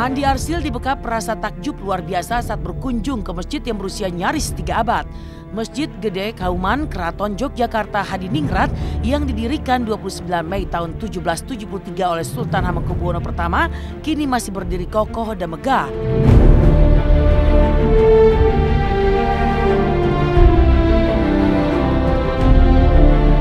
Andi Arsil dibekap rasa takjub luar biasa saat berkunjung ke masjid yang berusia nyaris 3 abad. Masjid Gede Kauman Keraton Yogyakarta Hadiningrat yang didirikan 29 Mei tahun 1773 oleh Sultan Hamengkubuwono I kini masih berdiri kokoh dan megah.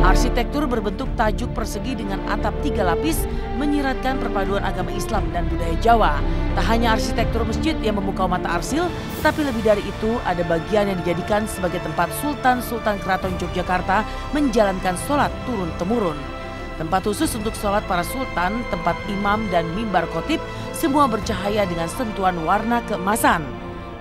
Arsitektur berbentuk tajuk persegi dengan atap 3 lapis menyiratkan perpaduan agama Islam dan budaya Jawa. Tak hanya arsitektur masjid yang memukau mata Arsil, tapi lebih dari itu ada bagian yang dijadikan sebagai tempat Sultan-Sultan Keraton Yogyakarta menjalankan sholat turun-temurun. Tempat khusus untuk sholat para sultan, tempat imam dan mimbar khotib, semua bercahaya dengan sentuhan warna keemasan.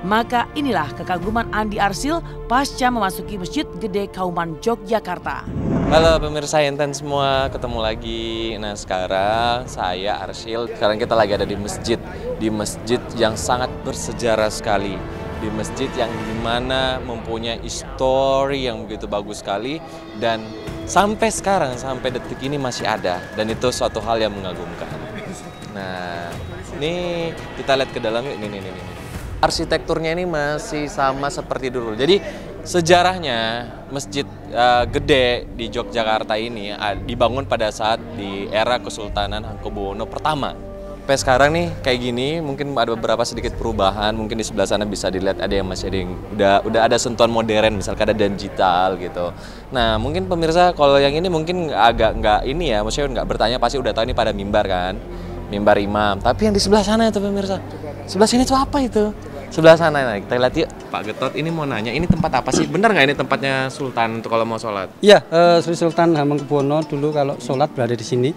Maka inilah kekaguman Andi Arsil pasca memasuki Masjid Gede Kauman Yogyakarta. Halo pemirsa Inten semua, ketemu lagi. Nah sekarang saya Arsil, sekarang kita lagi ada di masjid yang sangat bersejarah sekali. Di masjid yang dimana mempunyai histori yang begitu bagus sekali. Dan sampai sekarang, sampai detik ini masih ada. Dan itu suatu hal yang mengagumkan. Nah ini kita lihat ke dalam yuk, nih. Arsitekturnya ini masih sama seperti dulu. Jadi sejarahnya masjid gede di Yogyakarta ini dibangun pada saat di era Kesultanan Hamengkubuwono I. Sampai sekarang nih kayak gini, mungkin ada beberapa sedikit perubahan. Mungkin di sebelah sana bisa dilihat ada yang masih ada yang udah ada sentuhan modern, misalkan ada digital gitu. Nah mungkin pemirsa kalau yang ini mungkin agak nggak ini ya, maksudnya nggak bertanya pasti udah tahu ini pada mimbar kan, mimbar imam. Tapi yang di sebelah sana itu pemirsa, sebelah sini itu apa itu? Sebelah sana, nah, kita lihat yuk. Pak Getot ini mau nanya, ini tempat apa sih? Benar nggak ini tempatnya Sultan untuk kalau mau sholat? Iya, Sri Sultan Hamengkubuwono dulu kalau sholat berada di sini.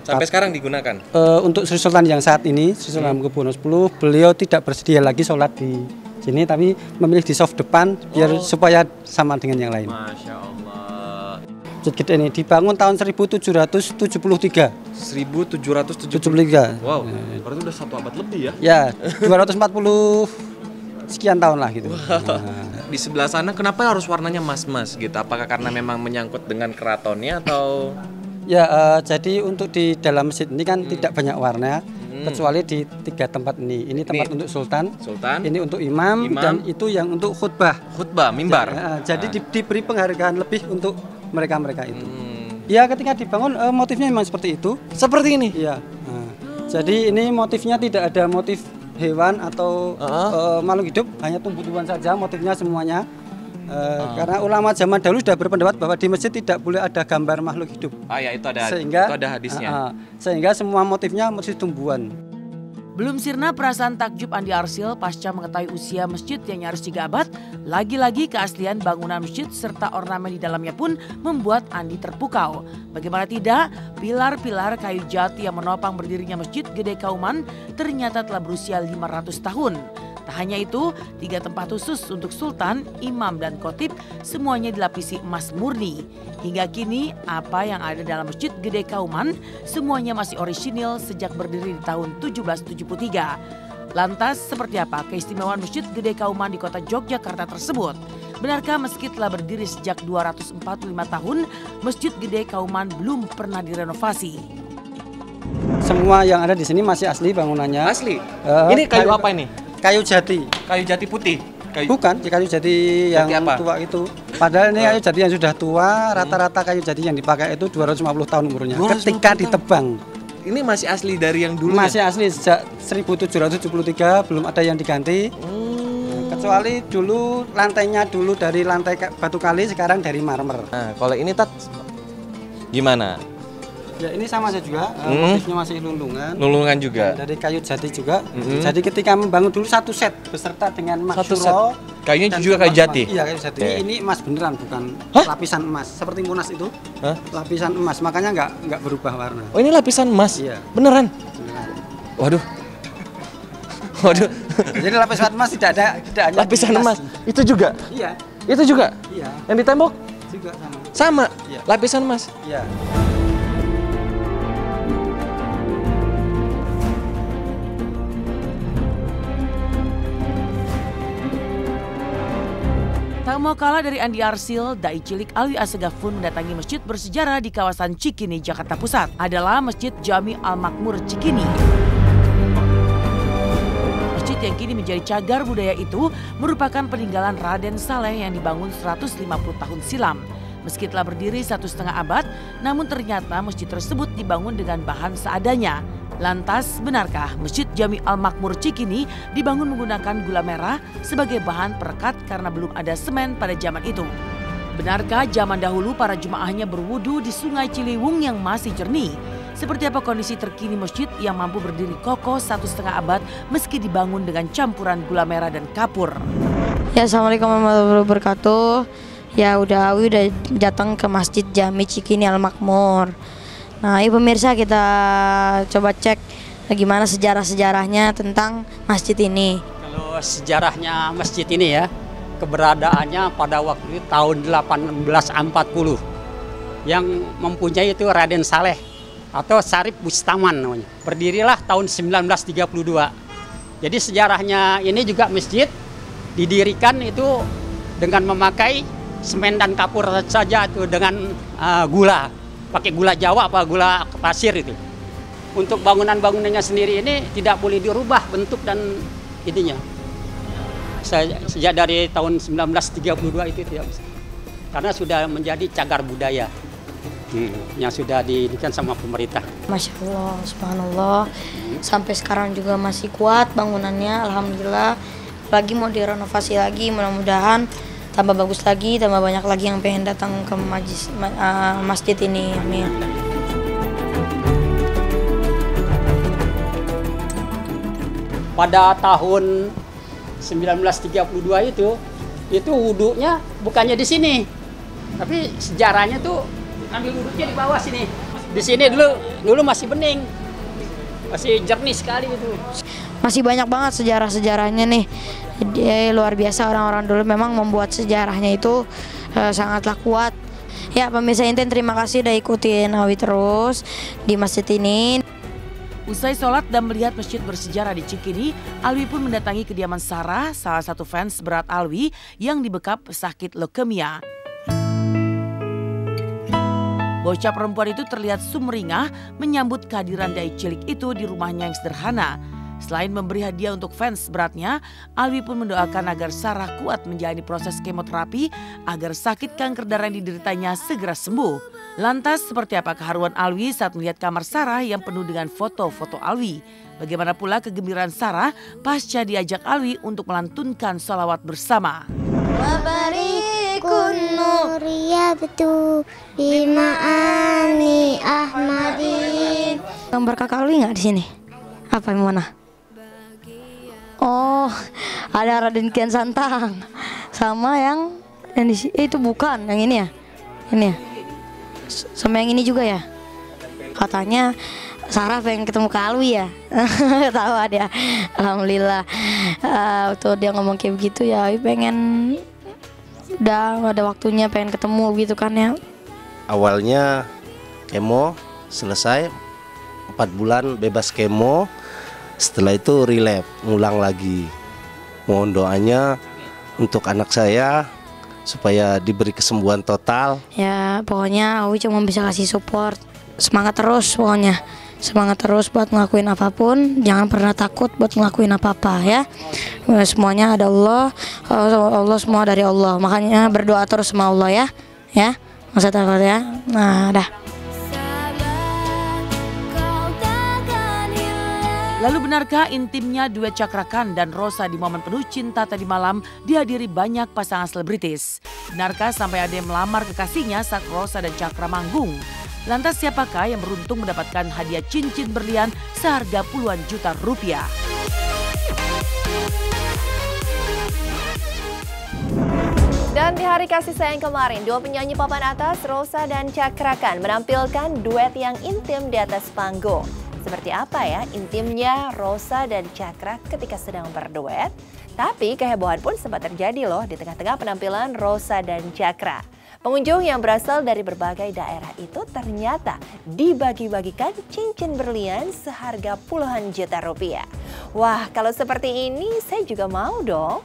Sampai sekarang digunakan? Untuk Sri Sultan yang saat ini, Sri Sultan Hamengkubuwono X, beliau tidak bersedia lagi sholat di sini, tapi memilih di soft depan biar supaya sama dengan yang lain. Masya Allah. Masjid Gede ini dibangun tahun 1773. 1773. Wow, berarti udah 1 abad lebih ya? Ya, 240 sekian tahun lah gitu. Wow. Di sebelah sana kenapa harus warnanya mas-mas gitu? Apakah karena memang menyangkut dengan keratonnya atau? Ya, jadi untuk di dalam masjid ini kan tidak banyak warna, kecuali di 3 tempat ini. Ini tempat untuk sultan, ini untuk imam, dan itu yang untuk khutbah. Khutbah, mimbar. Jadi diberi penghargaan lebih untuk mereka-mereka itu. Ya, ketika dibangun motifnya memang seperti itu. Seperti ini? Iya. Jadi ini motifnya tidak ada motif hewan atau makhluk hidup, hanya tumbuh-tumbuhan saja motifnya semuanya. Karena ulama zaman dahulu sudah berpendapat bahwa di masjid tidak boleh ada gambar makhluk hidup. Ya itu ada, sehingga, itu ada hadisnya. Sehingga semua motifnya masih tumbuhan. Belum sirna perasaan takjub Andi Arsil pasca mengetahui usia masjid yang nyaris 3 abad, lagi-lagi keaslian bangunan masjid serta ornamen di dalamnya pun membuat Andi terpukau. Bagaimana tidak, pilar-pilar kayu jati yang menopang berdirinya Masjid Gede Kauman ternyata telah berusia 500 tahun. Tak hanya itu, 3 tempat khusus untuk sultan, imam, dan khotib semuanya dilapisi emas murni. Hingga kini, apa yang ada dalam Masjid Gede Kauman semuanya masih orisinil sejak berdiri di tahun 1773. Lantas, seperti apa keistimewaan Masjid Gede Kauman di kota Yogyakarta tersebut? Benarkah meski telah berdiri sejak 245 tahun, Masjid Gede Kauman belum pernah direnovasi? Semua yang ada di sini masih asli bangunannya. Asli? Ini kayu apa ini? Kayu jati. Kayu jati putih? Bukan, kayu jati yang tua itu. Padahal ini kayu jati yang sudah tua, rata-rata kayu jati yang dipakai itu 250 tahun umurnya. Ketika ditebang. Ini masih asli dari yang dulu? Masih asli sejak 1773, belum ada yang diganti. Kecuali dulu lantainya dulu dari lantai batu kali, sekarang dari marmer. Nah, kalau ini Tat, gimana? Ya ini sama saja juga, motifnya masih lulungan. Lulungan juga? Dari kayu jati juga. Jadi ketika membangun dulu 1 set beserta dengan emas syuro. Kayunya juga kayu jati? Iya kayu jati. Ini emas beneran, bukan lapisan emas. Seperti Monas itu, lapisan emas. Makanya nggak berubah warna. Oh ini lapisan emas? Iya. Beneran? Beneran. Waduh. Jadi lapisan emas tidak hanya lapisan emas. Itu juga? Iya. Itu juga? Iya. Yang di tembok? Juga sama. Sama? Iya. Lapisan emas? Iya. Tak mau kalah dari Andi Arsil, dai cilik Alwi Assegaf pun mendatangi masjid bersejarah di kawasan Cikini, Jakarta Pusat. Adalah Masjid Jami Al Makmur Cikini. yang kini menjadi cagar budaya itu merupakan peninggalan Raden Saleh yang dibangun 150 tahun silam. Meski telah berdiri 1,5 abad, namun ternyata masjid tersebut dibangun dengan bahan seadanya. Lantas, benarkah Masjid Jami Al-Makmur Cikini dibangun menggunakan gula merah sebagai bahan perekat karena belum ada semen pada zaman itu? Benarkah zaman dahulu para jemaahnya berwudu di Sungai Ciliwung yang masih jernih? Seperti apa kondisi terkini masjid yang mampu berdiri kokoh 1,5 abad meski dibangun dengan campuran gula merah dan kapur? Ya, Assalamualaikum warahmatullahi wabarakatuh. Ya, Awi udah datang ke Masjid Jami Cikini Al-Makmur. Nah, ini pemirsa, kita coba cek gimana sejarah-sejarahnya tentang masjid ini. Kalau sejarahnya masjid ini ya, keberadaannya pada waktu itu tahun 1840. Yang mempunyai itu Raden Saleh atau Sarip Bustaman namanya. Berdirilah tahun 1932. Jadi sejarahnya ini juga masjid didirikan itu dengan memakai semen dan kapur saja itu dengan gula. Pakai gula Jawa apa gula pasir itu. Untuk bangunan-bangunannya sendiri ini tidak boleh dirubah bentuk dan ininya. Sejak dari tahun 1932 itu tidak bisa. Karena sudah menjadi cagar budaya yang sudah diinginkan sama pemerintah. Masya Allah, subhanallah. Sampai sekarang juga masih kuat bangunannya, alhamdulillah. Lagi mau direnovasi lagi, mudah-mudahan tambah bagus lagi, tambah banyak lagi yang pengen datang ke masjid ini. Amin. Pada tahun 1932 itu wudhunya bukannya di sini, tapi sejarahnya tuh ambil wudhunya di bawah sini. Di sini dulu masih bening, masih jernih sekali itu. Masih banyak banget sejarah-sejarahnya nih. Luar biasa, orang-orang dulu memang membuat sejarahnya itu sangatlah kuat. Ya, pemirsa Inten, terima kasih udah ikutin Awi terus di masjid ini. Usai sholat dan melihat masjid bersejarah di Cikini, Alwi pun mendatangi kediaman Sarah, salah satu fans berat Alwi yang dibekap sakit leukemia. Bocah perempuan itu terlihat sumringah menyambut kehadiran dai cilik itu di rumahnya yang sederhana. Selain memberi hadiah untuk fans beratnya, Alwi pun mendoakan agar Sarah kuat menjalani proses kemoterapi agar sakit kanker darah yang dideritanya segera sembuh. Lantas seperti apa keharuan Alwi saat melihat kamar Sarah yang penuh dengan foto-foto Alwi? Bagaimana pula kegembiraan Sarah pasca diajak Alwi untuk melantunkan sholawat bersama? Wabarikun nuriyabtu bima'ani ahmadin. Gambar kakak Alwi nggak di sini? Apa yang mana? Oh, ada Raden Kian Santang sama yang di itu bukan yang ini ya, ini ya, sama yang ini juga ya. Katanya Sarah pengen ketemu Kak Alwi ya. Tahu dia. Alhamdulillah. Waktu dia ngomong kayak begitu ya, pengen udah ada waktunya pengen ketemu gitu kan ya. Awalnya kemo selesai 4 bulan bebas kemo. Setelah itu relapse, ngulang lagi. Mohon doanya untuk anak saya supaya diberi kesembuhan total. Ya, pokoknya Awi cuma bisa kasih support. Semangat terus pokoknya. Semangat terus buat ngelakuin apapun. Jangan pernah takut buat ngelakuin apa-apa ya. Semuanya ada Allah. Allah semua dari Allah. Makanya berdoa terus sama Allah ya. Ya, nggak usah takut ya. Nah, dah. Lalu benarkah intimnya duet Cakra Khan dan Rosa di momen penuh cinta tadi malam dihadiri banyak pasangan selebritis? Benarkah sampai ada yang melamar kekasihnya saat Rosa dan Cakra manggung? Lantas siapakah yang beruntung mendapatkan hadiah cincin berlian seharga puluhan juta rupiah? Dan di hari kasih sayang kemarin, dua penyanyi papan atas Rosa dan Cakra Khan menampilkan duet yang intim di atas panggung. Seperti apa ya intimnya Rosa dan Cakra ketika sedang berduet? Tapi kehebohan pun sempat terjadi loh di tengah-tengah penampilan Rosa dan Cakra. Pengunjung yang berasal dari berbagai daerah itu ternyata dibagi-bagikan cincin berlian seharga puluhan juta rupiah. Wah, kalau seperti ini saya juga mau dong.